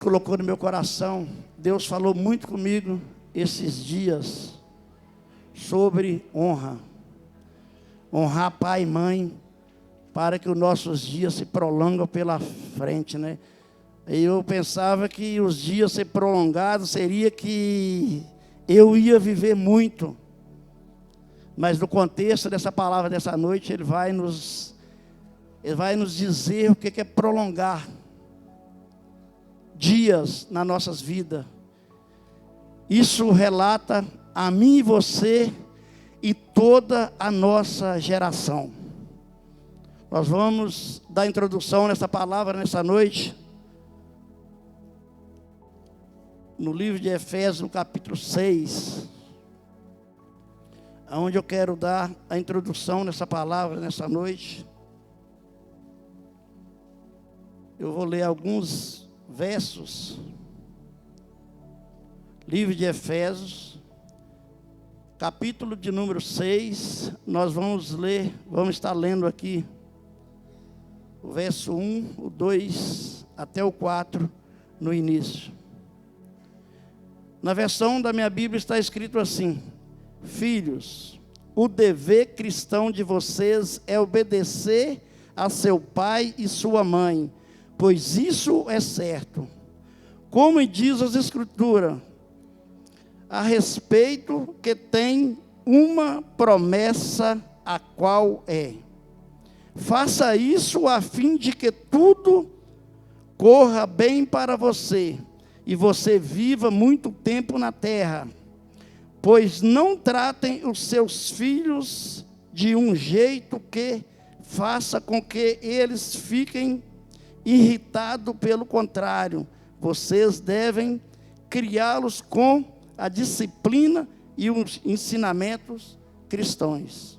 colocou no meu coração, Deus falou muito comigo esses dias sobre honra. Honrar pai e mãe, para que os nossos dias se prolongam pela frente, né? E eu pensava que os dias ser prolongados seria que eu ia viver muito. Mas no contexto dessa palavra dessa noite, ele vai nos dizer o que é prolongar dias nas nossas vidas. Isso relata a mim e você e toda a nossa geração. Nós vamos dar introdução nessa palavra nessa noite, no livro de Efésios, no capítulo 6, onde eu quero dar a introdução nessa palavra nessa noite. Eu vou ler alguns versos. Livro de Efésios, capítulo de número 6, nós vamos estar lendo aqui o verso 1, o 2 até o 4 no início. Na versão da minha Bíblia está escrito assim: filhos, o dever cristão de vocês é obedecer a seu pai e sua mãe, pois isso é certo. Como diz as Escrituras, a respeito que tem uma promessa, a qual é: faça isso a fim de que tudo corra bem para você, e você viva muito tempo na terra. Pois não tratem os seus filhos de um jeito que faça com que eles fiquem irritados. Pelo contrário, vocês devem criá-los com a disciplina e os ensinamentos cristãos.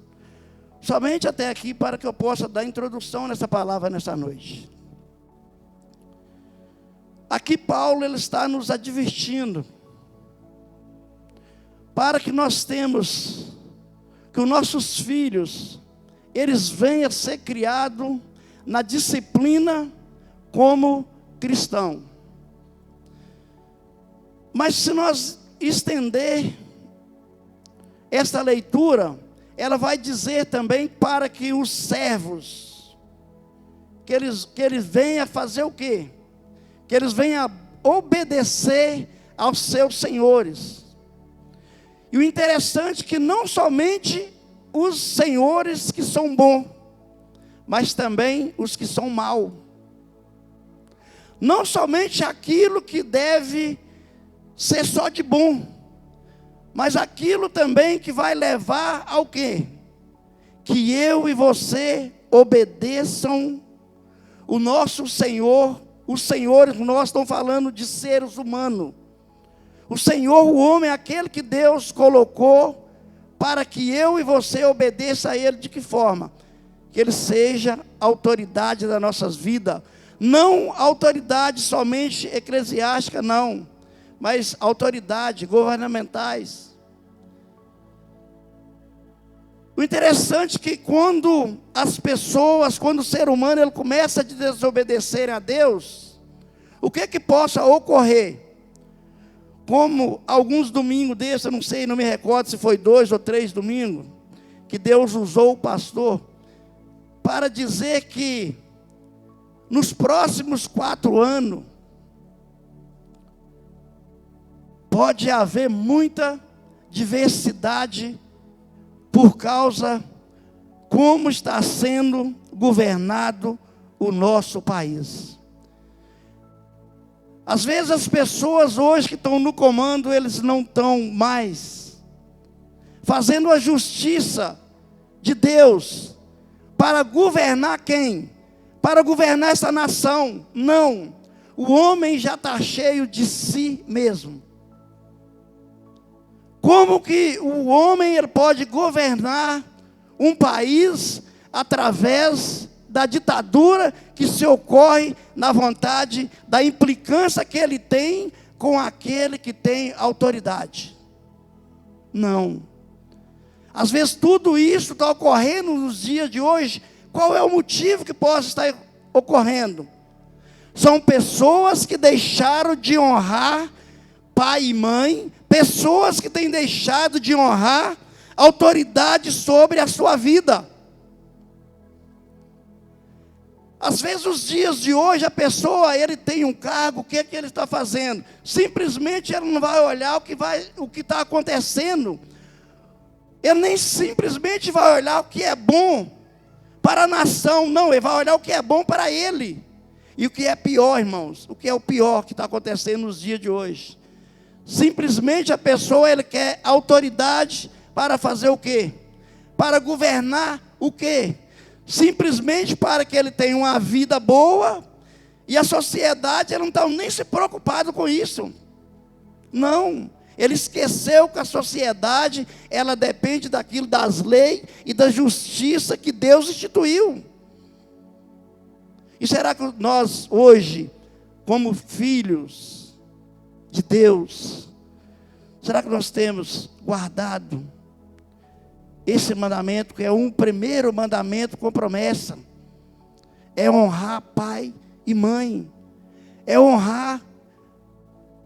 Somente até aqui, para que eu possa dar introdução nessa palavra nessa noite. Aqui Paulo ele está nos advertindo para que nós temos, que os nossos filhos, eles venham a ser criados na disciplina como cristão. Mas se nós estender esta leitura, ela vai dizer também para que os servos, que eles venham a fazer o quê? Que eles venham a obedecer aos seus senhores. E o interessante é que não somente os senhores que são bons, mas também os que são maus. Não somente aquilo que deve ser só de bom, mas aquilo também que vai levar ao quê? Que eu e você obedeçam o nosso Senhor. Os senhores, nós estamos falando de seres humanos. O Senhor, o homem, é aquele que Deus colocou para que eu e você obedeça a Ele. De que forma? Que Ele seja a autoridade das nossas vidas. Não autoridade somente eclesiástica, não, mas autoridade governamentais. O interessante é que quando as pessoas, quando o ser humano ele começa a desobedecer a Deus, o que possa ocorrer? Como alguns domingos desses, eu não sei, não me recordo se foi 2 ou 3 domingos, que Deus usou o pastor para dizer que nos próximos 4 anos pode haver muita diversidade por causa como está sendo governado o nosso país. Às vezes as pessoas hoje que estão no comando, eles não estão mais fazendo a justiça de Deus para governar quem? Para governar essa nação. Não, o homem já está cheio de si mesmo. Como que o homem ele pode governar um país através da ditadura que se ocorre na vontade, da implicância que ele tem com aquele que tem autoridade? Não. Às vezes tudo isso está ocorrendo nos dias de hoje. Qual é o motivo que possa estar ocorrendo? São pessoas que deixaram de honrar pai e mãe, pessoas que têm deixado de honrar autoridade sobre a sua vida. Às vezes, os dias de hoje, a pessoa, ele tem um cargo, o que é que ele está fazendo? Simplesmente ele não vai olhar o que está acontecendo. Ele nem simplesmente vai olhar o que é bom para a nação, não, ele vai olhar o que é bom para ele. E o que é pior, irmãos, o que é o pior que está acontecendo nos dias de hoje? Simplesmente a pessoa, ele quer autoridade para fazer o quê? Para governar o quê? Simplesmente para que ele tenha uma vida boa, e a sociedade, ele não está nem se preocupado com isso. Não, ele esqueceu que a sociedade, ela depende daquilo, das leis e da justiça que Deus instituiu. E será que nós hoje, como filhos de Deus, será que nós temos guardado esse mandamento, que é um primeiro mandamento com promessa? É honrar pai e mãe, é honrar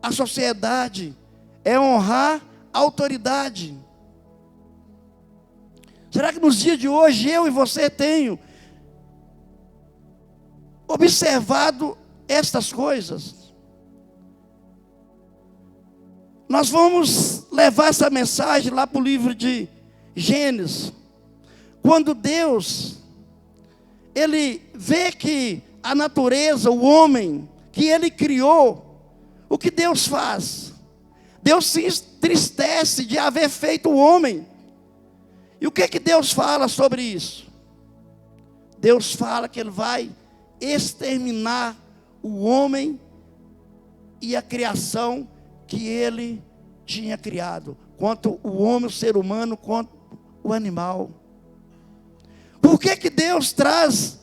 a sociedade, é honrar a autoridade. Será que nos dias de hoje eu e você tenho observado estas coisas? Nós vamos levar essa mensagem lá para o livro de Gênesis, quando Deus, ele vê que a natureza, o homem que ele criou, o que Deus faz? Deus se entristece de haver feito o homem. E o que que Deus fala sobre isso? Deus fala que ele vai exterminar o homem e a criação que ele tinha criado, quanto o homem, o ser humano, quanto o animal. Por que que Deus traz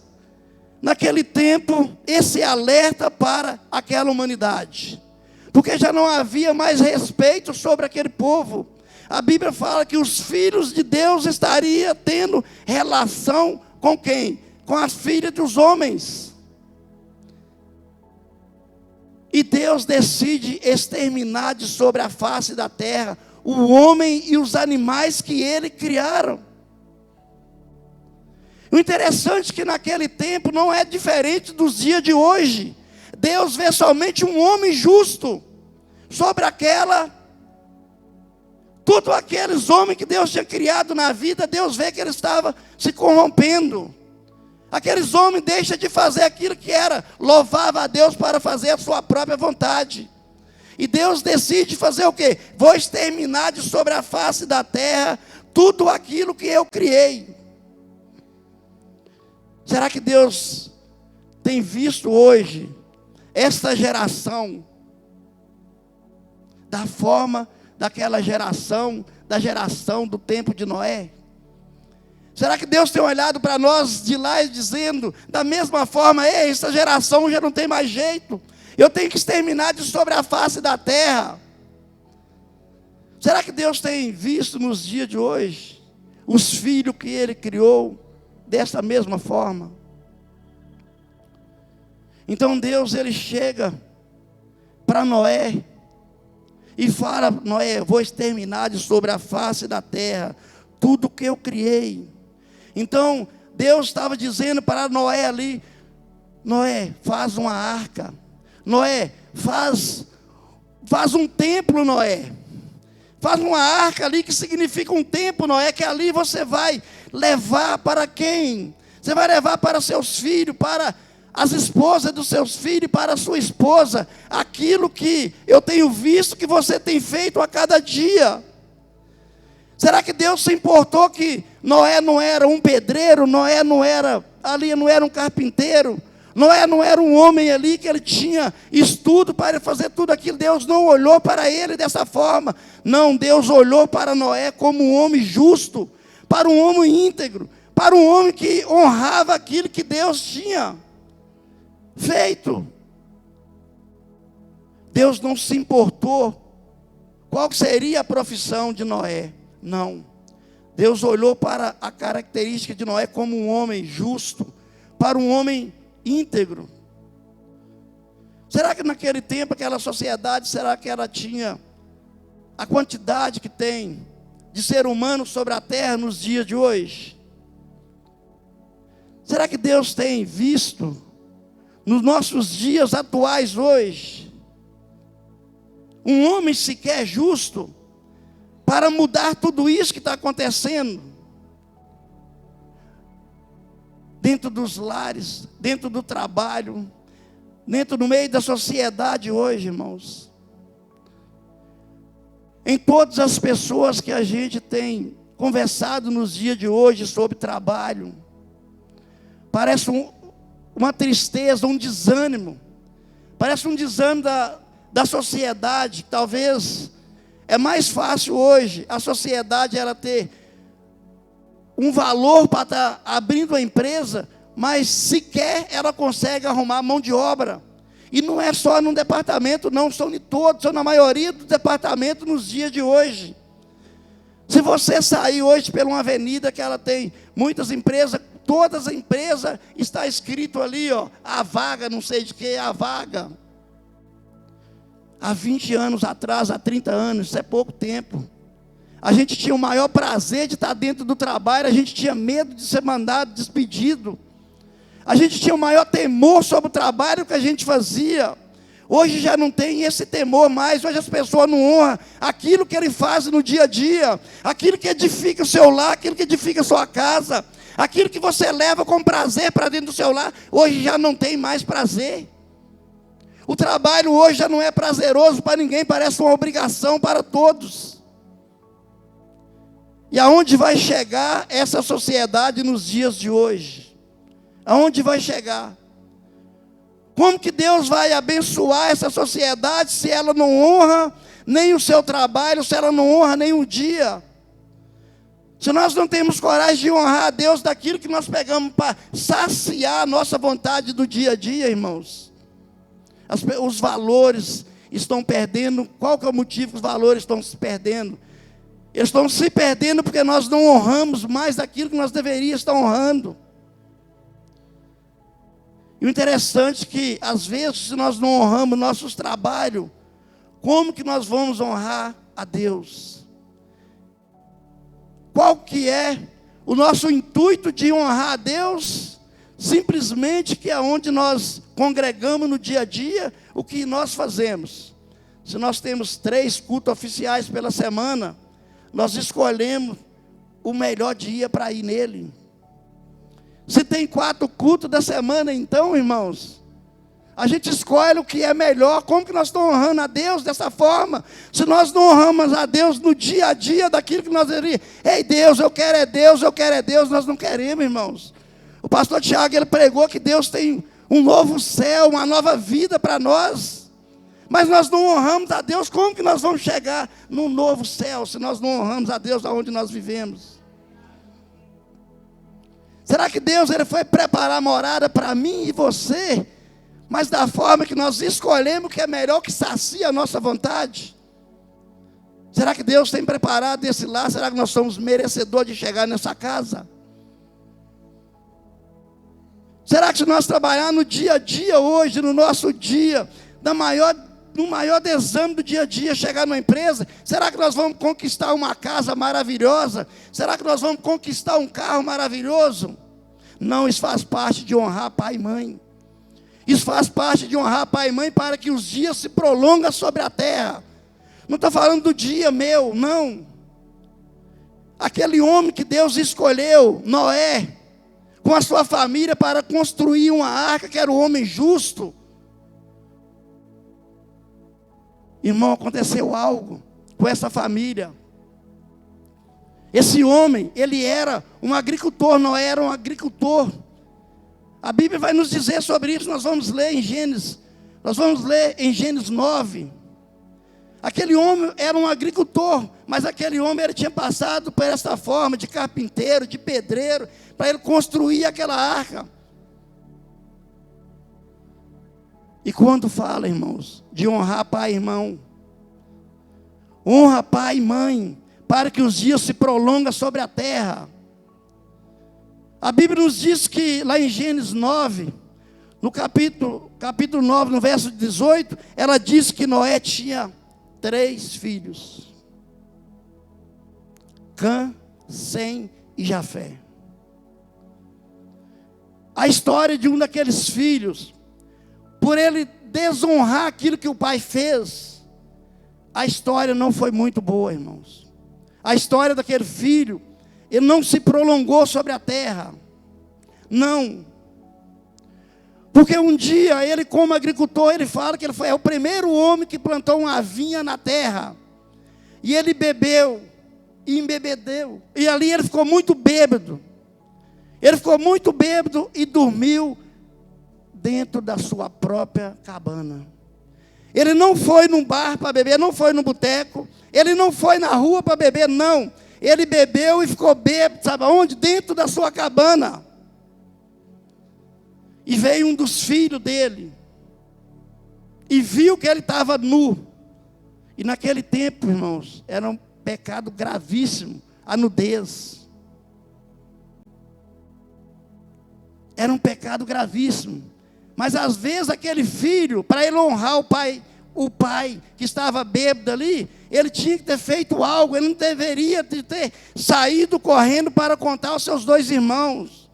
naquele tempo esse alerta para aquela humanidade? Porque já não havia mais respeito sobre aquele povo. A Bíblia fala que os filhos de Deus estariam tendo relação com quem? Com as filhas dos homens. E Deus decide exterminar de sobre a face da terra o homem e os animais que ele criaram. O interessante é que naquele tempo não é diferente dos dias de hoje. Deus vê somente um homem justo sobre todos aqueles homens que Deus tinha criado na vida. Deus vê que ele estava se corrompendo. Aqueles homens deixam de fazer aquilo que era, louvava a Deus para fazer a sua própria vontade. E Deus decide fazer o quê? Vou exterminar de sobre a face da terra tudo aquilo que eu criei. Será que Deus tem visto hoje esta geração da forma daquela geração, da geração do tempo de Noé? Será que Deus tem olhado para nós de lá e dizendo, da mesma forma, ei, essa geração já não tem mais jeito, eu tenho que exterminar de sobre a face da terra? Será que Deus tem visto nos dias de hoje os filhos que ele criou dessa mesma forma? Então Deus, ele chega para Noé e fala: Noé, vou exterminar de sobre a face da terra tudo que eu criei. Então Deus estava dizendo para Noé ali: Noé, faz uma arca. Noé, faz um templo, Noé. Faz uma arca ali, que significa um templo, Noé, que ali você vai levar para quem? Você vai levar para seus filhos, para as esposas dos seus filhos, para a sua esposa, aquilo que eu tenho visto que você tem feito a cada dia. Será que Deus se importou que Noé não era um pedreiro, Noé não era um carpinteiro, Noé não era um homem ali que ele tinha estudo para fazer tudo aquilo? Deus não olhou para ele dessa forma. Não, Deus olhou para Noé como um homem justo, para um homem íntegro, para um homem que honrava aquilo que Deus tinha feito. Deus não se importou qual seria a profissão de Noé. Não, Deus olhou para a característica de Noé como um homem justo, para um homem íntegro. Será que naquele tempo, aquela sociedade, será que ela tinha a quantidade que tem de ser humano sobre a terra nos dias de hoje? Será que Deus tem visto nos nossos dias atuais hoje um homem sequer justo para mudar tudo isso que está acontecendo dentro dos lares, dentro do trabalho, dentro do meio da sociedade hoje, irmãos? Em todas as pessoas que a gente tem conversado nos dias de hoje sobre trabalho, parece uma tristeza, um desânimo. Parece um desânimo da sociedade. Talvez é mais fácil hoje a sociedade ela ter um valor para estar abrindo a empresa, mas sequer ela consegue arrumar mão de obra. E não é só num departamento, não, são em todos, são na maioria dos departamentos nos dias de hoje. Se você sair hoje por uma avenida que ela tem muitas empresas, todas as empresas, está escrito ali, ó, a vaga, não sei de que é a vaga. Há 20 anos atrás, há 30 anos, isso é pouco tempo. A gente tinha o maior prazer de estar dentro do trabalho, a gente tinha medo de ser mandado, despedido. A gente tinha o maior temor sobre o trabalho que a gente fazia. Hoje já não tem esse temor mais. Hoje as pessoas não honram aquilo que ele faz no dia a dia, aquilo que edifica o seu lar, aquilo que edifica a sua casa, aquilo que você leva com prazer para dentro do seu lar. Hoje já não tem mais prazer. O trabalho hoje já não é prazeroso para ninguém, parece uma obrigação para todos. E aonde vai chegar essa sociedade nos dias de hoje? Aonde vai chegar? Como que Deus vai abençoar essa sociedade se ela não honra nem o seu trabalho, se ela não honra nem um dia? Se nós não temos coragem de honrar a Deus daquilo que nós pegamos para saciar a nossa vontade do dia a dia, irmãos. Os valores estão perdendo. Qual que é o motivo que os valores estão se perdendo? Eles estão se perdendo porque nós não honramos mais daquilo que nós deveríamos estar honrando. E o interessante é que, às vezes, se nós não honramos nossos trabalhos, como que nós vamos honrar a Deus? Qual que é o nosso intuito de honrar a Deus? Simplesmente que é onde nós congregamos no dia a dia, o que nós fazemos. Se nós temos 3 cultos oficiais pela semana, nós escolhemos o melhor dia para ir nele. Se tem 4 cultos da semana, então, irmãos, a gente escolhe o que é melhor. Como que nós estamos honrando a Deus dessa forma? Se nós não honramos a Deus no dia a dia daquilo que nós deveríamos, ei Deus, eu quero é Deus, eu quero é Deus, nós não queremos, irmãos. O pastor Tiago, ele pregou que Deus tem um novo céu, uma nova vida para nós. Mas nós não honramos a Deus. Como que nós vamos chegar num novo céu se nós não honramos a Deus aonde nós vivemos? Será que Deus ele foi preparar morada para mim e você, mas da forma que nós escolhemos que é melhor, que sacia a nossa vontade? Será que Deus tem preparado esse lar? Será que nós somos merecedores de chegar nessa casa? Será que se nós trabalhar no dia a dia hoje, no nosso dia, no maior desame do dia a dia, chegar numa empresa, será que nós vamos conquistar uma casa maravilhosa? Será que nós vamos conquistar um carro maravilhoso? Não, isso faz parte de honrar pai e mãe. Isso faz parte de honrar pai e mãe para que os dias se prolongam sobre a terra. Não estou falando do dia meu, não. Aquele homem que Deus escolheu, Noé, com a sua família para construir uma arca, que era o homem justo. Irmão, aconteceu algo com essa família. Esse homem, ele era um agricultor, Noé era um agricultor. A Bíblia vai nos dizer sobre isso, nós vamos ler em Gênesis 9. Aquele homem era um agricultor, mas aquele homem ele tinha passado por essa forma de carpinteiro, de pedreiro, para ele construir aquela arca. E quando fala, irmãos, de honrar pai e irmão, honra pai e mãe, para que os dias se prolongam sobre a terra. A Bíblia nos diz que lá em Gênesis 9, no capítulo 9, no verso 18, ela diz que Noé tinha 3 filhos: Cã, Sem e Jafé. A história de um daqueles filhos, por ele desonrar aquilo que o pai fez, a história não foi muito boa, irmãos. A história daquele filho, ele não se prolongou sobre a terra. Não. Porque um dia, ele como agricultor, ele fala que ele foi o primeiro homem que plantou uma vinha na terra. E ele bebeu, e embebedeu. E ali ele ficou muito bêbado. Ele ficou muito bêbado e dormiu dentro da sua própria cabana. Ele não foi num bar para beber, não foi no boteco. Ele não foi na rua para beber, não. Ele bebeu e ficou bêbado, sabe aonde? Dentro da sua cabana. E veio um dos filhos dele e viu que ele estava nu. E naquele tempo, irmãos, era um pecado gravíssimo, a nudez. Era um pecado gravíssimo. Mas às vezes aquele filho, para ele honrar o pai que estava bêbado ali, ele tinha que ter feito algo. Ele não deveria ter saído correndo para contar aos seus 2 irmãos.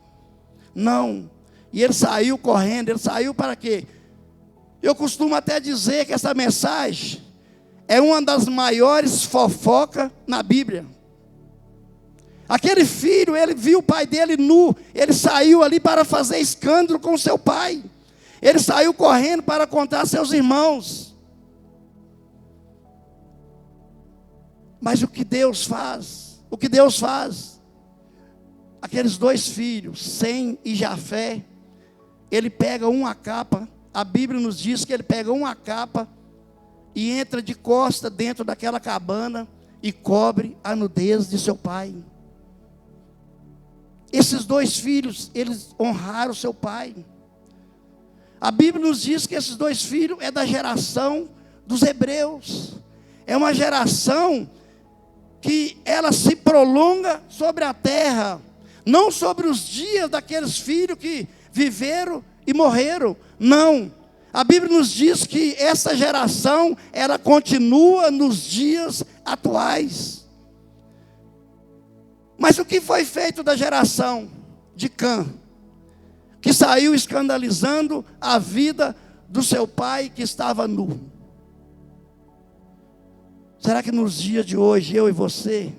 Não. E ele saiu correndo. Ele saiu para quê? Eu costumo até dizer que essa mensagem é uma das maiores fofocas na Bíblia. Aquele filho, ele viu o pai dele nu. Ele saiu ali para fazer escândalo com seu pai. Ele saiu correndo para contar a seus irmãos. Mas o que Deus faz? O que Deus faz? Aqueles 2 filhos, Sem e Jafé, ele pega uma capa. A Bíblia nos diz que ele pega uma capa e entra de costa dentro daquela cabana e cobre a nudez de seu pai. Esses 2 filhos, eles honraram seu pai. A Bíblia nos diz que esses 2 filhos é da geração dos hebreus. É uma geração que ela se prolonga sobre a terra. Não sobre os dias daqueles filhos que viveram e morreram. Não. A Bíblia nos diz que essa geração, ela continua nos dias atuais. Mas o que foi feito da geração de Cã, que saiu escandalizando a vida do seu pai que estava nu? Será que nos dias de hoje, eu e você,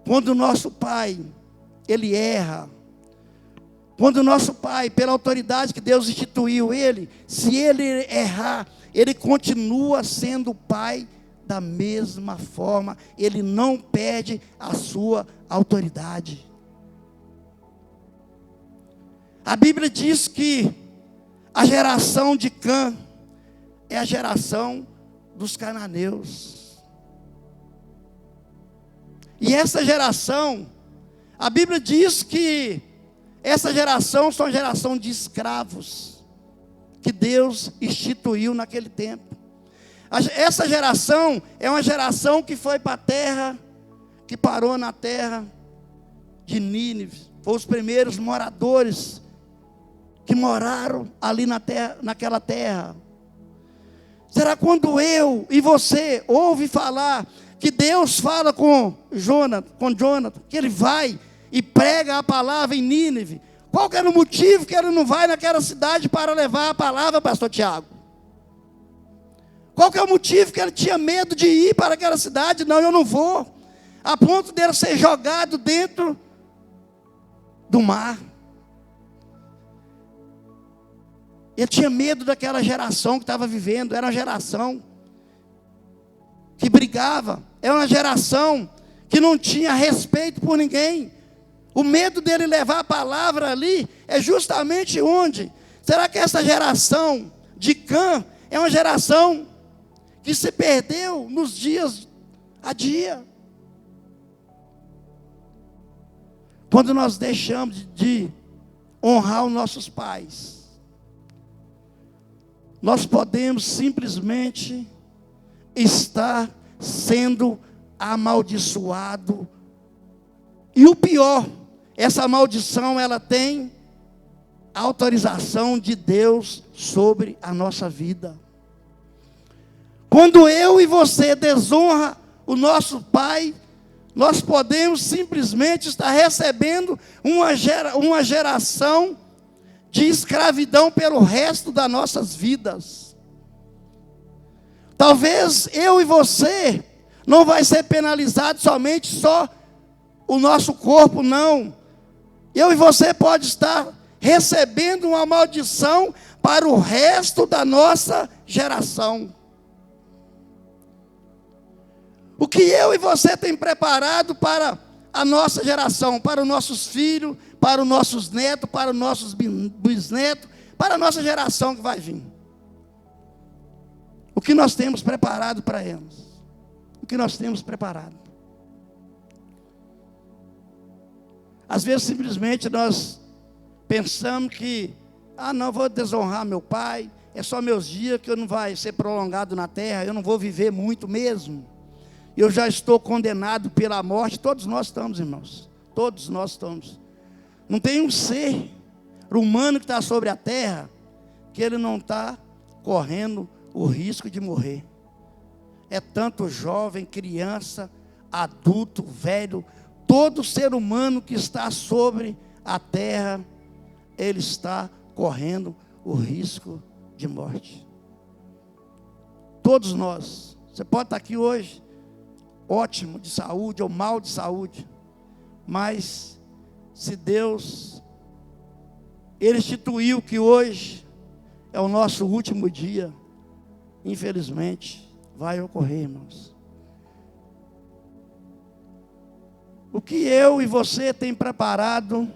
quando o nosso pai, ele erra, quando o nosso pai, pela autoridade que Deus instituiu ele, se ele errar, ele continua sendo pai da mesma forma, ele não perde a sua autoridade. A Bíblia diz que a geração de Cã é a geração dos cananeus. E essa geração, a Bíblia diz que essa geração são geração de escravos, que Deus instituiu naquele tempo. Essa geração é uma geração que foi para a terra, que parou na terra de Nínive. Foram os primeiros moradores que moraram ali na terra, naquela terra. Será quando eu e você ouve falar que Deus fala com Jonathan, que ele vai e prega a palavra em Nínive? Qual que era o motivo que ele não vai naquela cidade para levar a palavra, pastor Tiago? Qual que é o motivo que ele tinha medo de ir para aquela cidade? Não, eu não vou. A ponto dele ser jogado dentro do mar. Ele tinha medo daquela geração que estava vivendo. Era uma geração que brigava. Era uma geração que não tinha respeito por ninguém. O medo dele levar a palavra ali é justamente onde? Será que essa geração de Cã é uma geração que se perdeu nos dias a dia? Quando nós deixamos de honrar os nossos pais, nós podemos simplesmente estar sendo amaldiçoado. E o pior, essa maldição ela tem a autorização de Deus sobre a nossa vida. Quando eu e você desonra o nosso pai, nós podemos simplesmente estar recebendo uma geração de escravidão pelo resto das nossas vidas. Talvez eu e você não vai ser penalizado somente só o nosso corpo, não. Eu e você pode estar recebendo uma maldição para o resto da nossa geração. O que eu e você tem preparado para a nossa geração, para os nossos filhos, para os nossos netos, para os nossos bisnetos, para a nossa geração que vai vir. O que nós temos preparado para eles? O que nós temos preparado? Às vezes simplesmente nós pensamos que, não vou desonrar meu pai, é só meus dias que eu não vai ser prolongado na terra, eu não vou viver muito mesmo. Eu já estou condenado pela morte. Todos nós estamos, irmãos. Todos nós estamos. Não tem um ser humano que está sobre a terra que ele não está correndo o risco de morrer. É tanto jovem, criança, adulto, velho, todo ser humano que está sobre a terra, ele está correndo o risco de morte. Todos nós. Você pode estar aqui hoje ótimo de saúde ou mal de saúde, mas se Deus, Ele instituiu que hoje é o nosso último dia, infelizmente vai ocorrer, irmãos. O que eu e você tem preparado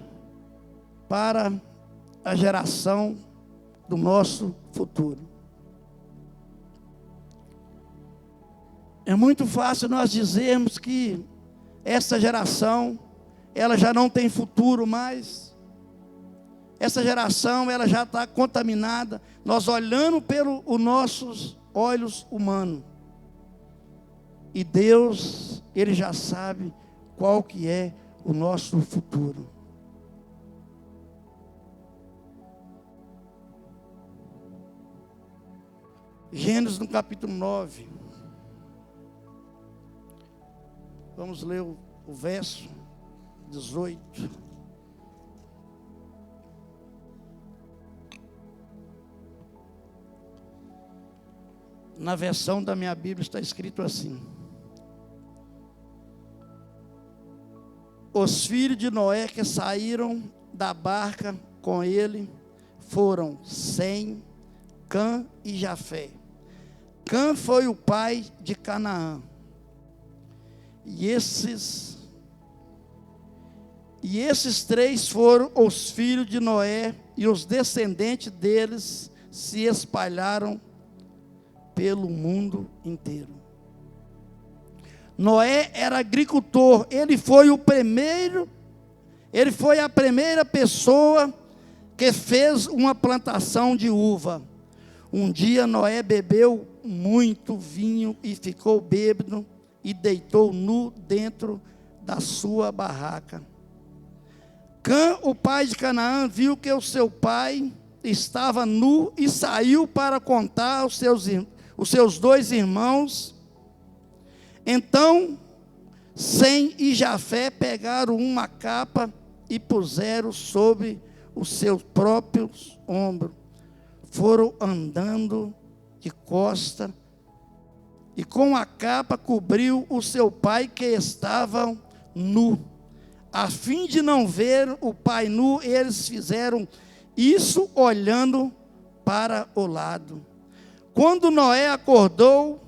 para a geração do nosso futuro? É muito fácil nós dizermos que essa geração, ela já não tem futuro mais. Essa geração, ela já está contaminada. Nós olhando pelos nossos olhos humanos. E Deus, Ele já sabe qual que é o nosso futuro. Gênesis no capítulo 9. Vamos ler o verso 18. Na versão da minha Bíblia está escrito assim: os filhos de Noé que saíram da barca com ele foram Sem, Cã e Jafé. Cã foi o pai de Canaã. E esses três foram os filhos de Noé, e os descendentes deles se espalharam pelo mundo inteiro. Noé era agricultor, ele foi a primeira pessoa que fez uma plantação de uva. Um dia Noé bebeu muito vinho e ficou bêbado e deitou nu dentro da sua barraca. Cã, o pai de Canaã, viu que o seu pai estava nu e saiu para contar aos seus dois irmãos. Então Sem e Jafé pegaram uma capa e puseram sobre os seus próprios ombros. Foram andando de costa, e com a capa cobriu o seu pai que estava nu. A fim de não ver o pai nu, eles fizeram isso olhando para o lado. Quando Noé acordou,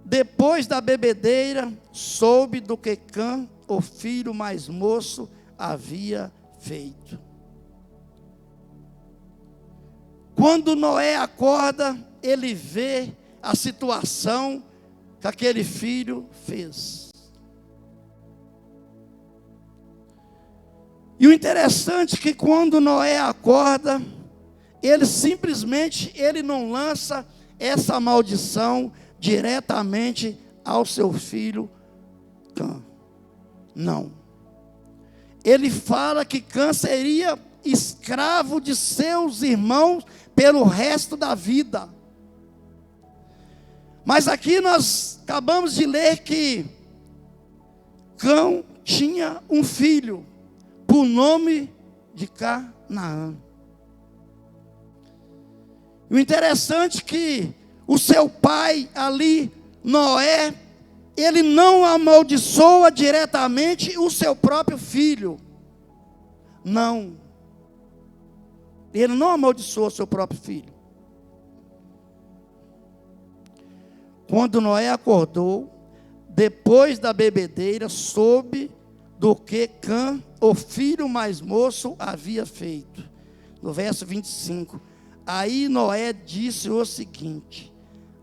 depois da bebedeira, soube do que Cã, o filho mais moço, havia feito. Quando Noé acorda, ele vê a situação que aquele filho fez. E o interessante é que quando Noé acorda, ele não lança essa maldição diretamente ao seu filho Cã. Não. Ele fala que Cã seria escravo de seus irmãos pelo resto da vida. Mas aqui nós acabamos de ler que Cã tinha um filho, por nome de Canaã. O interessante é que o seu pai ali, Noé, ele não amaldiçoa diretamente o seu próprio filho. Não. Ele não amaldiçoa o seu próprio filho. Quando Noé acordou, depois da bebedeira, soube do que Cã, o filho mais moço, havia feito. No verso 25. Aí Noé disse o seguinte: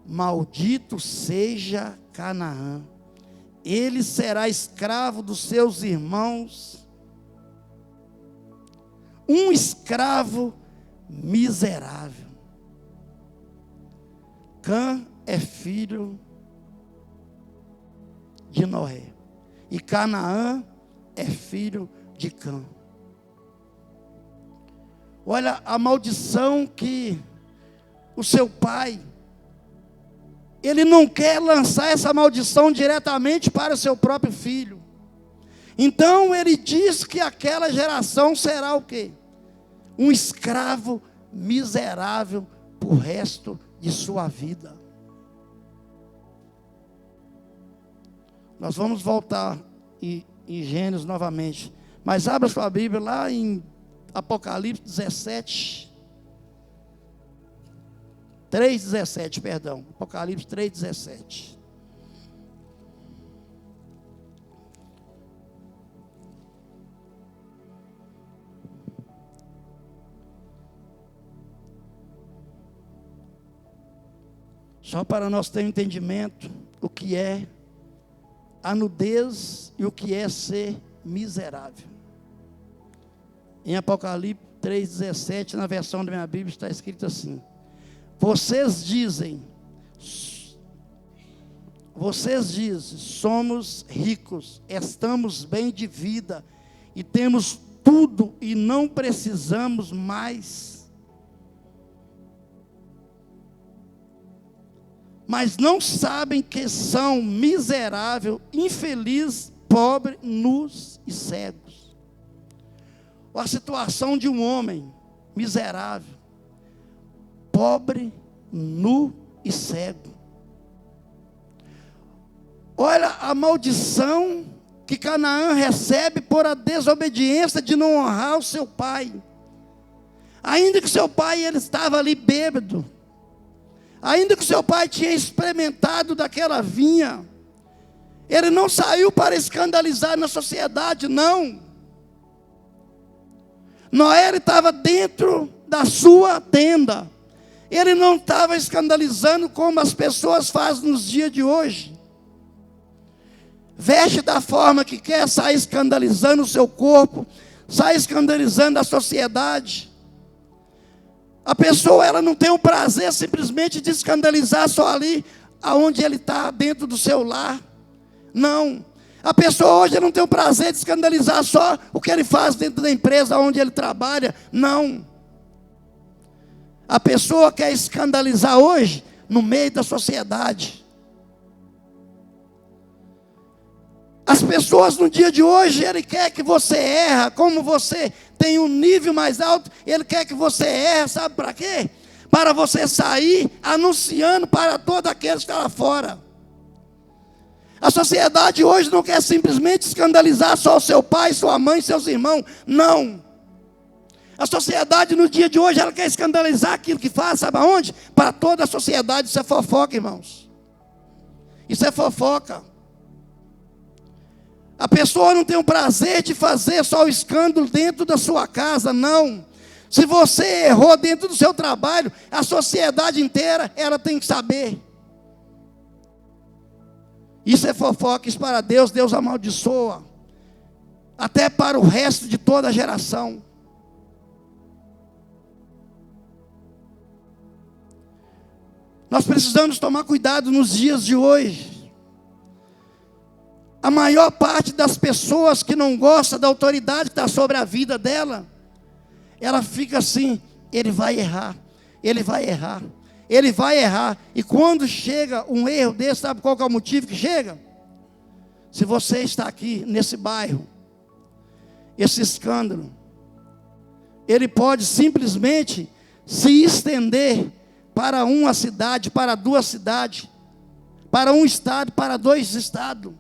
maldito seja Canaã, ele será escravo dos seus irmãos, um escravo miserável. Cã é filho de Noé, e Canaã é filho de Cã. Olha a maldição que o seu pai, ele não quer lançar essa maldição diretamente para o seu próprio filho. Então ele diz que aquela geração será o quê? Um escravo miserável para o resto de sua vida. Nós vamos voltar em Gênesis novamente. Mas abra sua Bíblia lá em Apocalipse 17. 3,17, perdão. Apocalipse 3,17. Só para nós termos entendimento o que é a nudez e o que é ser miserável. Em Apocalipse 3,17, na versão da minha Bíblia, está escrito assim: Vocês dizem, somos ricos, estamos bem de vida, e temos tudo e não precisamos mais. Mas não sabem que são miseráveis, infelizes, pobres, nus e cegos. A situação de um homem miserável, pobre, nu e cego. Olha a maldição que Canaã recebe por a desobediência de não honrar o seu pai. Ainda que seu pai ele estava ali bêbado, ainda que seu pai tinha experimentado daquela vinha, ele não saiu para escandalizar na sociedade, não. Noé estava dentro da sua tenda. Ele não estava escandalizando como as pessoas fazem nos dias de hoje. Veste da forma que quer, sai escandalizando o seu corpo, sai escandalizando a sociedade. A pessoa ela não tem o prazer simplesmente de escandalizar só ali, aonde ele está, dentro do seu lar. Não. A pessoa hoje não tem o prazer de escandalizar só o que ele faz dentro da empresa onde ele trabalha. Não. A pessoa quer escandalizar hoje no meio da sociedade. As pessoas no dia de hoje, ele quer que você erra, como você tem um nível mais alto, ele quer que você erre, sabe para quê? Para você sair anunciando para todos aqueles que estão lá fora. A sociedade hoje não quer simplesmente escandalizar só o seu pai, sua mãe, seus irmãos, não. A sociedade no dia de hoje, ela quer escandalizar aquilo que faz, sabe aonde? Para toda a sociedade. Isso é fofoca, irmãos. Isso é fofoca. A pessoa não tem o prazer de fazer só o escândalo dentro da sua casa, não. Se você errou dentro do seu trabalho, a sociedade inteira, ela tem que saber. Isso é fofoca, isso para Deus, Deus amaldiçoa. Até para o resto de toda a geração. Nós precisamos tomar cuidado nos dias de hoje. A maior parte das pessoas que não gosta da autoridade que está sobre a vida dela, ela fica assim: ele vai errar, ele vai errar, ele vai errar. E quando chega um erro desse, sabe qual que é o motivo que chega? Se você está aqui nesse bairro, esse escândalo, ele pode simplesmente se estender para uma cidade, para duas cidades, para um estado, para dois estados.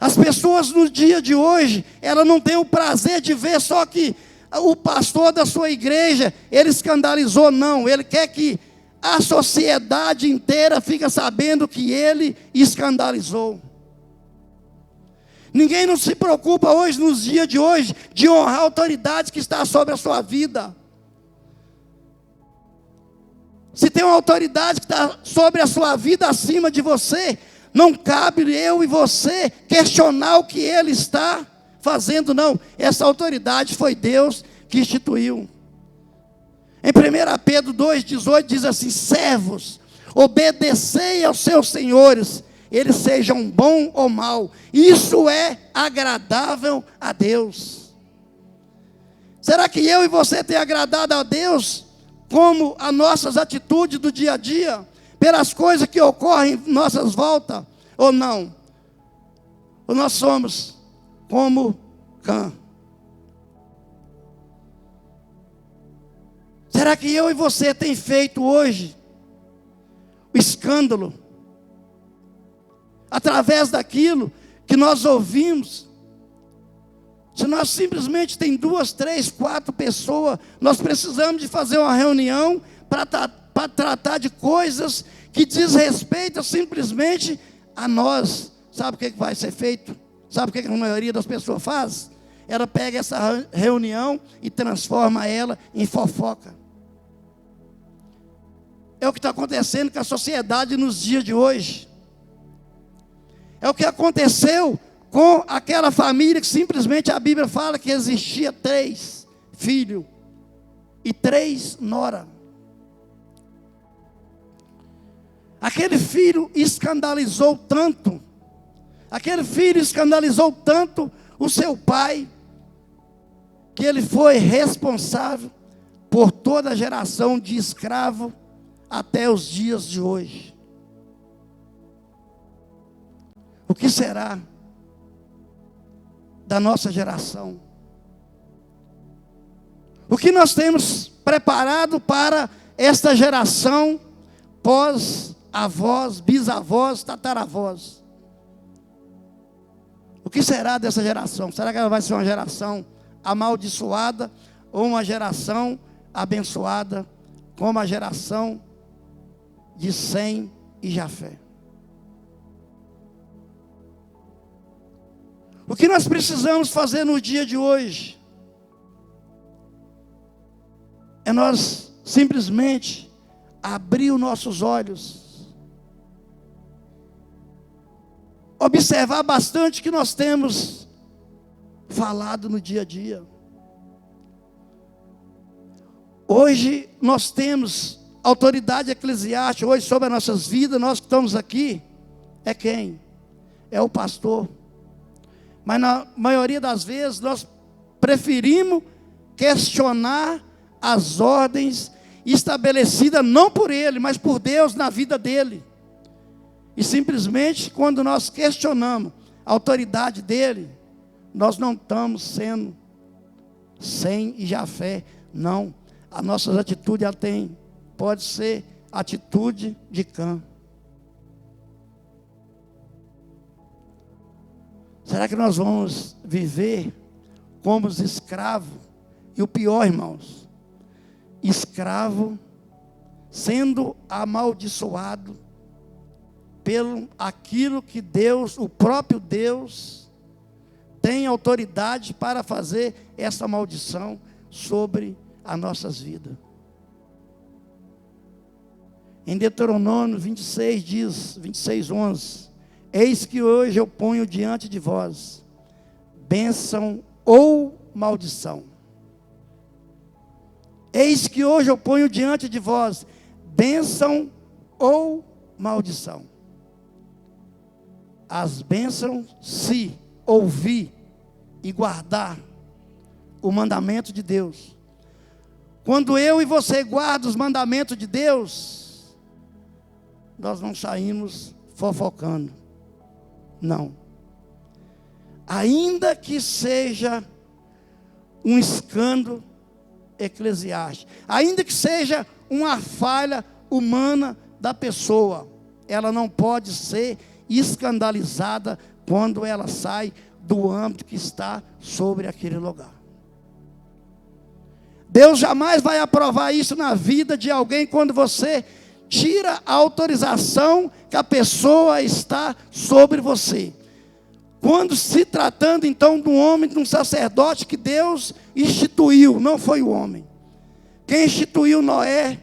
As pessoas no dia de hoje, elas não têm o prazer de ver só que o pastor da sua igreja, ele escandalizou, não. Ele quer que a sociedade inteira fique sabendo que ele escandalizou. Ninguém não se preocupa hoje, nos dias de hoje, de honrar a autoridade que está sobre a sua vida. Se tem uma autoridade que está sobre a sua vida, acima de você, não cabe eu e você questionar o que ele está fazendo, não. Essa autoridade foi Deus que instituiu. Em 1 Pedro 2,18 diz assim: servos, obedecei aos seus senhores, eles sejam bom ou mal, isso é agradável a Deus. Será que eu e você tem agradado a Deus, como as nossas atitudes do dia a dia, pelas coisas que ocorrem em nossas voltas, ou não? Ou nós somos como Cã? Será que eu e você tem feito hoje o escândalo através daquilo que nós ouvimos? Se nós simplesmente tem 2, 3, 4 pessoas, nós precisamos de fazer uma reunião para tratar de coisas que diz respeito simplesmente a nós. Sabe o que vai ser feito? Sabe o que a maioria das pessoas faz? Ela pega essa reunião e transforma ela em fofoca. É o que está acontecendo com a sociedade nos dias de hoje. É o que aconteceu com aquela família que simplesmente a Bíblia fala que existia 3 filhos e 3 noras. Aquele filho escandalizou tanto o seu pai, que ele foi responsável por toda a geração de escravo até os dias de hoje. O que será da nossa geração? O que nós temos preparado para esta geração pós-avós, bisavós, tataravós? O que será dessa geração? Será que ela vai ser uma geração amaldiçoada ou uma geração abençoada como a geração de Sem e Jafé? O que nós precisamos fazer no dia de hoje é nós simplesmente abrir os nossos olhos, observar bastante o que nós temos falado no dia a dia. Hoje nós temos autoridade eclesiástica hoje sobre as nossas vidas. Nós que estamos aqui, é quem? É o pastor. Mas na maioria das vezes nós preferimos questionar as ordens estabelecidas não por ele, mas por Deus na vida dele. E simplesmente quando nós questionamos a autoridade dele, nós não estamos sendo Sem e Jafé, não. As nossas atitudes pode ser atitude de Cã. Será que nós vamos viver como os escravos? E o pior, irmãos, escravo sendo amaldiçoado pelo aquilo que Deus, o próprio Deus, tem autoridade para fazer essa maldição sobre as nossas vidas. Em Deuteronômio 26 diz, 26:11: eis que hoje eu ponho diante de vós bênção ou maldição. Eis que hoje eu ponho diante de vós bênção ou maldição. As bênçãos, se ouvir e guardar o mandamento de Deus. Quando eu e você guardamos os mandamentos de Deus, nós não saímos fofocando. Não. Ainda que seja um escândalo eclesiástico, ainda que seja uma falha humana da pessoa, ela não pode ser escandalizada quando ela sai do âmbito que está sobre aquele lugar. Deus jamais vai aprovar isso na vida de alguém quando você tira a autorização que a pessoa está sobre você. Quando se tratando então de um homem, de um sacerdote que Deus instituiu, não foi o homem. Quem instituiu Noé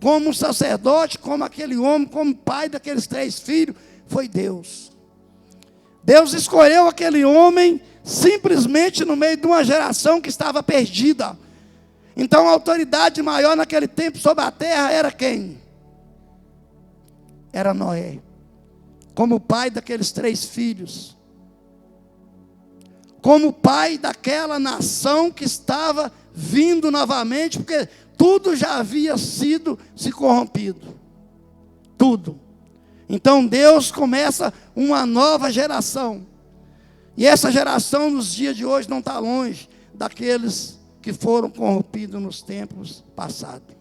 como um sacerdote, como aquele homem, como pai daqueles 3 filhos, foi Deus. Deus escolheu aquele homem simplesmente no meio de uma geração que estava perdida. Então a autoridade maior naquele tempo sobre a terra era quem? Era Noé, como pai daqueles 3 filhos. Como pai daquela nação que estava vindo novamente, porque tudo já havia sido se corrompido. Tudo. Então Deus começa uma nova geração. E essa geração nos dias de hoje não está longe daqueles que foram corrompidos nos tempos passados.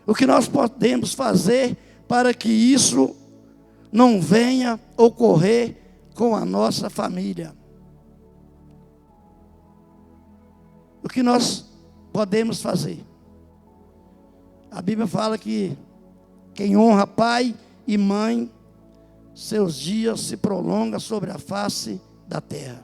O que nós podemos fazer para que isso não venha ocorrer com a nossa família? O que nós podemos fazer? A Bíblia fala que quem honra pai e mãe, seus dias se prolongam sobre a face da terra.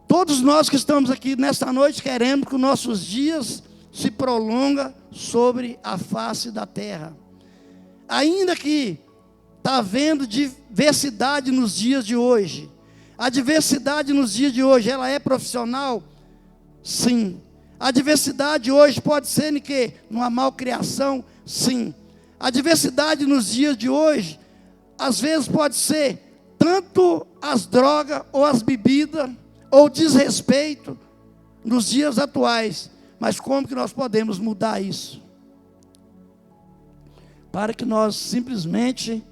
Todos nós que estamos aqui nesta noite queremos que os nossos dias se prolongam sobre a face da terra. Ainda que está havendo diversidade nos dias de hoje. A diversidade nos dias de hoje, ela é profissional? Sim. A diversidade hoje pode ser em quê? Numa malcriação? Sim. A diversidade nos dias de hoje, às vezes pode ser tanto as drogas ou as bebidas, ou desrespeito nos dias atuais. Mas como que nós podemos mudar isso? Para que nós simplesmente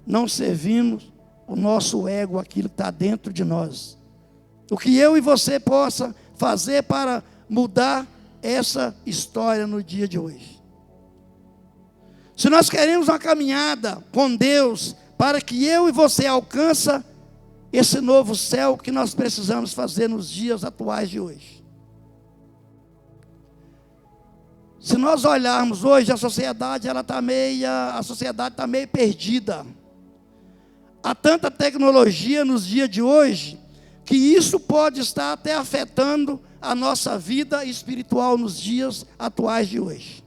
não servimos o nosso ego, aquilo que está dentro de nós. O que eu e você possa fazer para mudar essa história no dia de hoje. Se nós queremos uma caminhada com Deus, para que eu e você alcance esse novo céu que nós precisamos fazer nos dias atuais de hoje. Se nós olharmos hoje, a sociedade está meio perdida. Há tanta tecnologia nos dias de hoje, que isso pode estar até afetando a nossa vida espiritual nos dias atuais de hoje.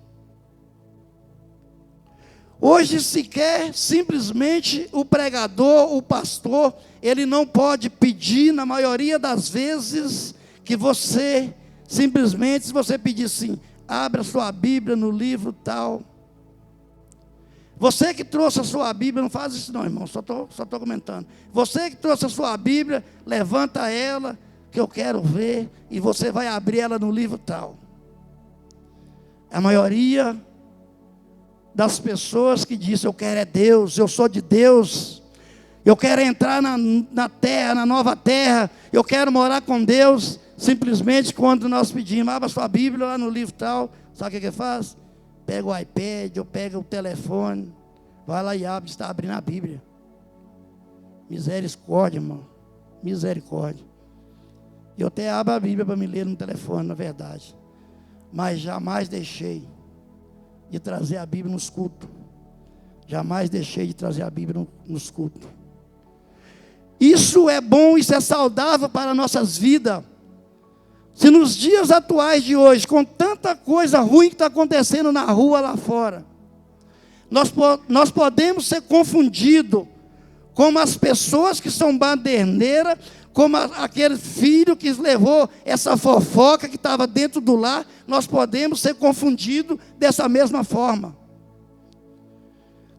Hoje sequer simplesmente o pregador, o pastor, ele não pode pedir, na maioria das vezes, que você, simplesmente, se você pedir assim, abra sua Bíblia no livro tal. Você que trouxe a sua Bíblia, não faz isso não, irmão, só estou comentando. Você que trouxe a sua Bíblia, levanta ela, que eu quero ver, e você vai abrir ela no livro tal. A maioria das pessoas que dizem, eu quero é Deus, eu sou de Deus, eu quero entrar na terra, na nova terra, eu quero morar com Deus. Simplesmente quando nós pedimos, abra sua Bíblia lá no livro tal, sabe o que faz? Pega o iPad, ou pega o telefone, vai lá e abre, está abrindo a Bíblia. Misericórdia, irmão, misericórdia. Eu até abro a Bíblia para me ler no telefone, na verdade, mas jamais deixei de trazer a Bíblia nos cultos. Jamais deixei de trazer a Bíblia nos cultos. Isso é bom, isso é saudável para nossas vidas. Se nos dias atuais de hoje, com tanta coisa ruim que está acontecendo na rua lá fora, nós podemos ser confundidos como as pessoas que são baderneiras, como aquele filho que levou essa fofoca que estava dentro do lar, nós podemos ser confundidos dessa mesma forma.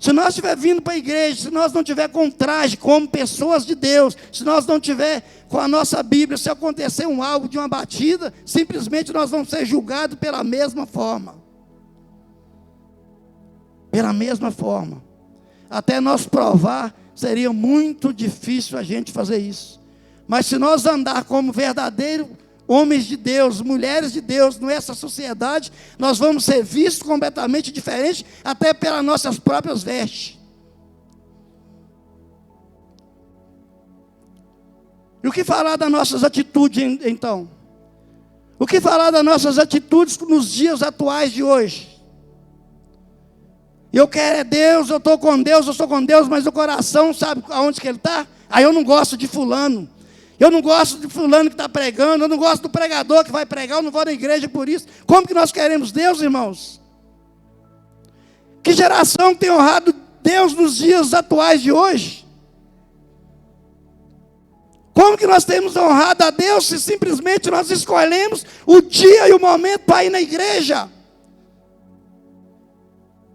Se nós estiver vindo para a igreja, se nós não tiver com traje, como pessoas de Deus, se nós não tiver com a nossa Bíblia, se acontecer algo de uma batida, simplesmente nós vamos ser julgados pela mesma forma. Pela mesma forma. Até nós provar, seria muito difícil a gente fazer isso. Mas se nós andar como verdadeiros homens de Deus, mulheres de Deus, nessa sociedade, nós vamos ser vistos completamente diferentes, até pelas nossas próprias vestes. E o que falar das nossas atitudes, então? O que falar das nossas atitudes nos dias atuais de hoje? Eu quero é Deus, eu estou com Deus, eu sou com Deus, mas o coração, sabe aonde que ele está? Aí eu não gosto de fulano. Eu não gosto de fulano que está pregando, eu não gosto do pregador que vai pregar, eu não vou na igreja por isso. Como que nós queremos Deus, irmãos? Que geração tem honrado Deus nos dias atuais de hoje? Como que nós temos honrado a Deus se simplesmente nós escolhemos o dia e o momento para ir na igreja?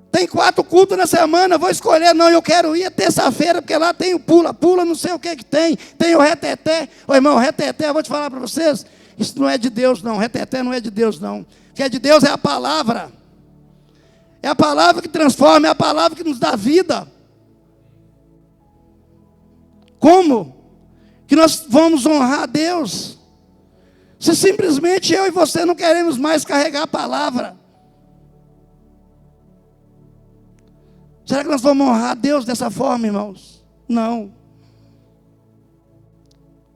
Tem 4 cultos na semana, vou escolher, não, eu quero ir terça-feira, porque lá tem o pula, não sei o que tem o reteté. Ô irmão, reteté, eu vou te falar para vocês, isso não é de Deus não, reteté não é de Deus não. O que é de Deus é a palavra. É a palavra que transforma, é a palavra que nos dá vida. Como que nós vamos honrar a Deus se simplesmente eu e você não queremos mais carregar a palavra? Será que nós vamos honrar a Deus dessa forma, irmãos? Não.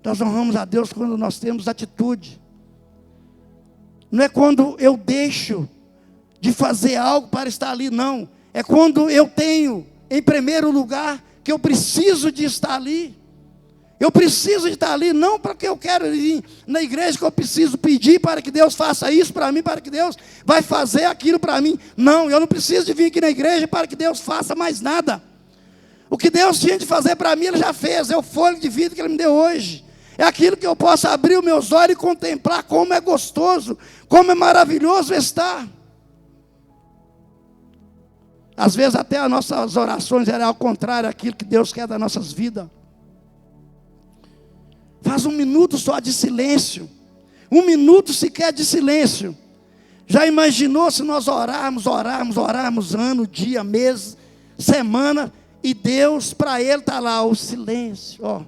Nós honramos a Deus quando nós temos atitude. Não é quando eu deixo de fazer algo para estar ali, não. É quando eu tenho, em primeiro lugar, que eu preciso de estar ali. Eu preciso de estar ali, não porque eu quero ir na igreja, que eu preciso pedir para que Deus faça isso para mim, para que Deus vai fazer aquilo para mim. Não, eu não preciso de vir aqui na igreja para que Deus faça mais nada. O que Deus tinha de fazer para mim, Ele já fez. É o fôlego de vida que Ele me deu hoje. É aquilo que eu posso abrir os meus olhos e contemplar como é gostoso, como é maravilhoso estar. Às vezes até as nossas orações eram ao contrário daquilo que Deus quer das nossas vidas. Faz 1 minuto só de silêncio. 1 minuto sequer de silêncio. Já imaginou se nós orarmos ano, dia, mês, semana, e Deus, para Ele está lá o silêncio, ó.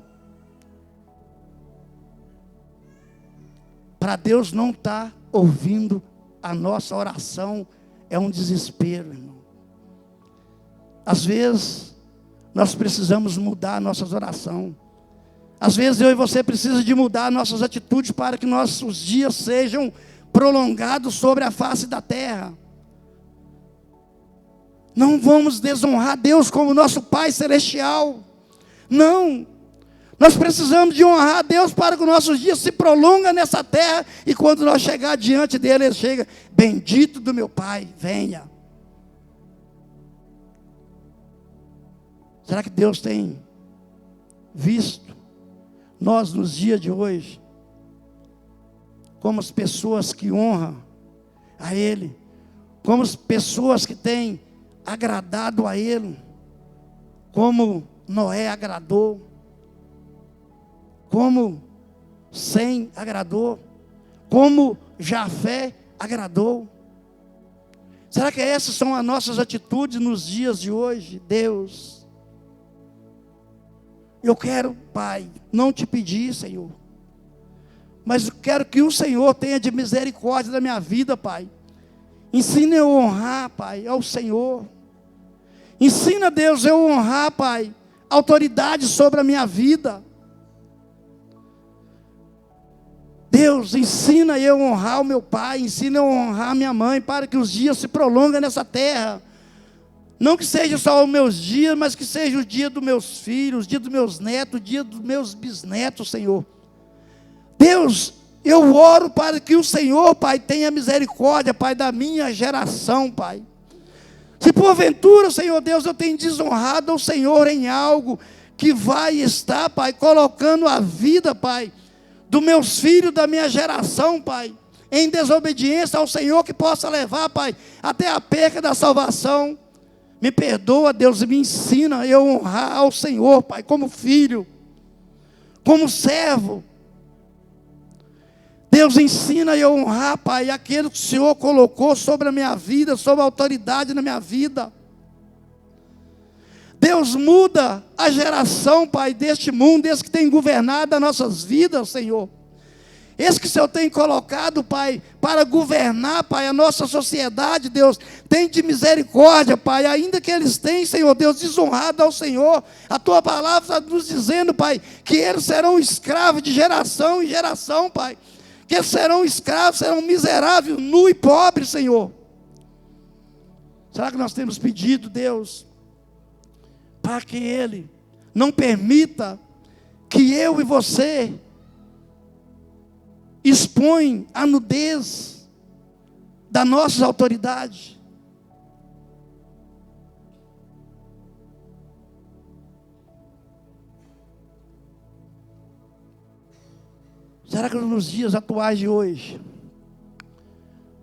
Para Deus não estar ouvindo a nossa oração, é um desespero, irmão. Às vezes, nós precisamos mudar nossas orações. Às vezes eu e você precisamos de mudar nossas atitudes para que nossos dias sejam prolongados sobre a face da terra. Não vamos desonrar Deus como nosso Pai Celestial. Não. Nós precisamos de honrar a Deus para que os nossos dias se prolongem nessa terra. E quando nós chegar diante dEle, Ele chega: bendito do meu Pai, venha. Será que Deus tem visto nós nos dias de hoje como as pessoas que honram a Ele, como as pessoas que têm agradado a Ele, como Noé agradou, como Sem agradou, como Jafé agradou? Será que essas são as nossas atitudes nos dias de hoje? Deus, eu quero, Pai, não te pedir, Senhor, mas quero que o Senhor tenha de misericórdia da minha vida, Pai. Ensina eu a honrar, Pai, ao Senhor. Ensina, Deus, eu a honrar, Pai, autoridade sobre a minha vida. Deus, ensina eu a honrar o meu pai, ensina eu a honrar a minha mãe, para que os dias se prolonguem nessa terra. Não que seja só os meus dias, mas que seja o dia dos meus filhos, o dia dos meus netos, o dia dos meus bisnetos, Senhor. Deus, eu oro para que o Senhor, Pai, tenha misericórdia, Pai, da minha geração, Pai. Se porventura, Senhor Deus, eu tenho desonrado ao Senhor em algo que vai estar, Pai, colocando a vida, Pai, dos meus filhos, da minha geração, Pai, em desobediência ao Senhor, que possa levar, Pai, até a perca da salvação. Me perdoa, Deus, e me ensina eu honrar ao Senhor, Pai, como filho, como servo. Deus, ensina eu honrar, Pai, aquilo que o Senhor colocou sobre a minha vida, sobre a autoridade na minha vida. Deus, muda a geração, Pai, deste mundo, esse que tem governado as nossas vidas, Senhor. Esse que o Senhor tem colocado, Pai, para governar, Pai, a nossa sociedade, Deus, tem de misericórdia, Pai, ainda que eles tenham, Senhor, Deus, desonrado ao Senhor, a Tua palavra está nos dizendo, Pai, que eles serão escravos de geração em geração, Pai, que eles serão escravos, serão miseráveis, nu e pobres, Senhor. Será que nós temos pedido, Deus, para que Ele não permita que eu e você expõe a nudez da nossa autoridade? Será que nos dias atuais de hoje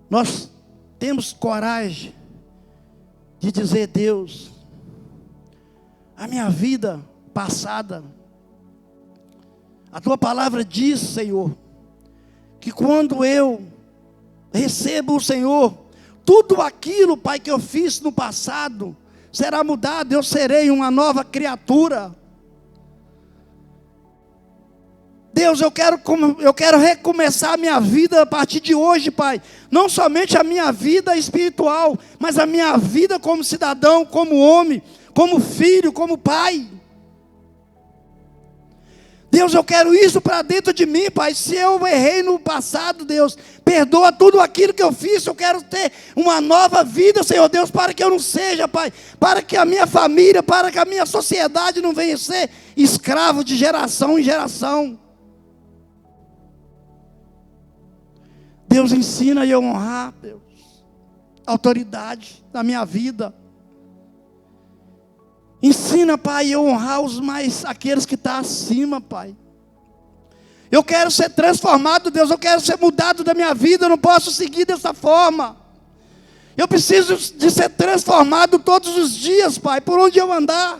nós temos coragem de dizer: Deus, a minha vida passada, a Tua palavra diz, Senhor, que quando eu recebo o Senhor, tudo aquilo, Pai, que eu fiz no passado, será mudado, eu serei uma nova criatura. Deus, eu quero recomeçar a minha vida a partir de hoje, Pai. Não somente a minha vida espiritual, mas a minha vida como cidadão, como homem, como filho, como pai. Deus, eu quero isso para dentro de mim, Pai. Se eu errei no passado, Deus, perdoa tudo aquilo que eu fiz. Eu quero ter uma nova vida, Senhor Deus, para que eu não seja, Pai, para que a minha família, para que a minha sociedade não venha ser escravo de geração em geração. Deus, ensina eu a honrar, Deus, a autoridade da minha vida. Ensina, Pai, eu honrar aqueles que estão acima, Pai. Eu quero ser transformado, Deus, eu quero ser mudado da minha vida, eu não posso seguir dessa forma. Eu preciso de ser transformado todos os dias, Pai, por onde eu andar.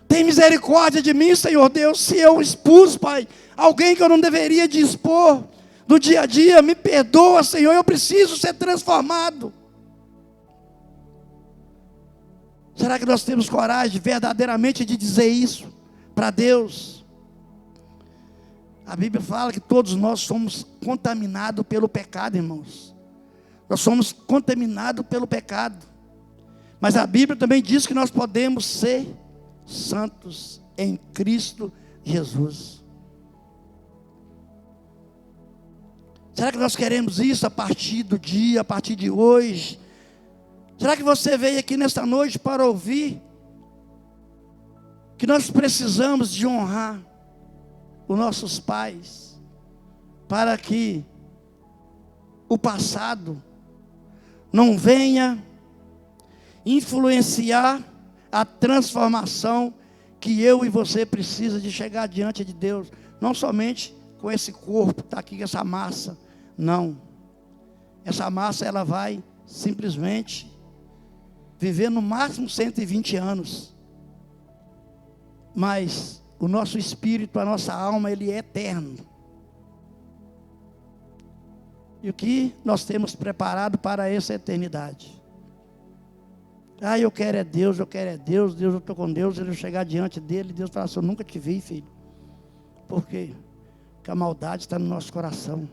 Tem misericórdia de mim, Senhor Deus, se eu expus, Pai, alguém que eu não deveria de expor no dia a dia, me perdoa, Senhor, eu preciso ser transformado. Será que nós temos coragem verdadeiramente de dizer isso para Deus? A Bíblia fala que todos nós somos contaminados pelo pecado, irmãos. Nós somos contaminados pelo pecado. Mas a Bíblia também diz que nós podemos ser santos em Cristo Jesus. Será que nós queremos isso a partir do dia, a partir de hoje? Será que você veio aqui nesta noite para ouvir que nós precisamos de honrar os nossos pais, para que o passado não venha influenciar a transformação que eu e você precisa de chegar diante de Deus, não somente com esse corpo, está aqui essa massa, não, essa massa ela vai simplesmente viver no máximo 120 anos, mas o nosso espírito, a nossa alma, ele é eterno. E o que nós temos preparado para essa eternidade? Eu quero é Deus, eu quero é Deus, eu estou com Deus, eu chegar diante dele, Deus fala assim: eu nunca te vi, filho. Por quê? Porque a maldade está no nosso coração.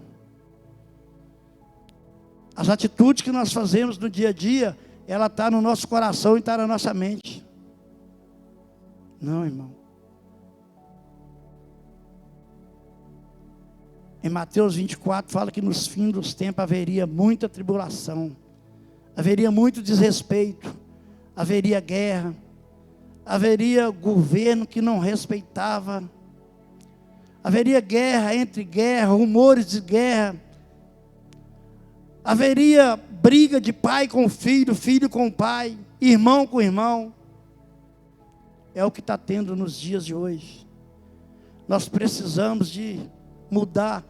As atitudes que nós fazemos no dia a dia, ela está no nosso coração e está na nossa mente. Não, irmão. Em Mateus 24 fala que nos fins dos tempos haveria muita tribulação, haveria muito desrespeito, haveria guerra, haveria governo que não respeitava, haveria guerra entre guerra, rumores de guerra, haveria briga de pai com filho, filho com pai, irmão com irmão. É o que está tendo nos dias de hoje. Nós precisamos de mudar,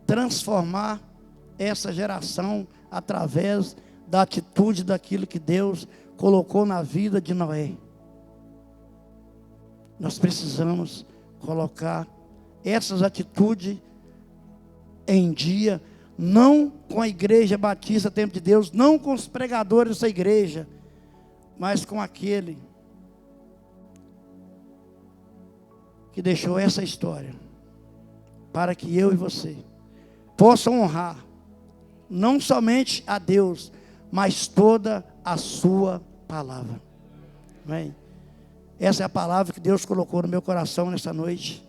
transformar essa geração através da atitude daquilo que Deus colocou na vida de Noé. Nós precisamos colocar essas atitudes em dia, não com a igreja batista Tempo de Deus, não com os pregadores dessa igreja, mas com aquele que deixou essa história, para que eu e você possam honrar, não somente a Deus, mas toda a sua palavra. Amém? Essa é a palavra que Deus colocou no meu coração nessa noite.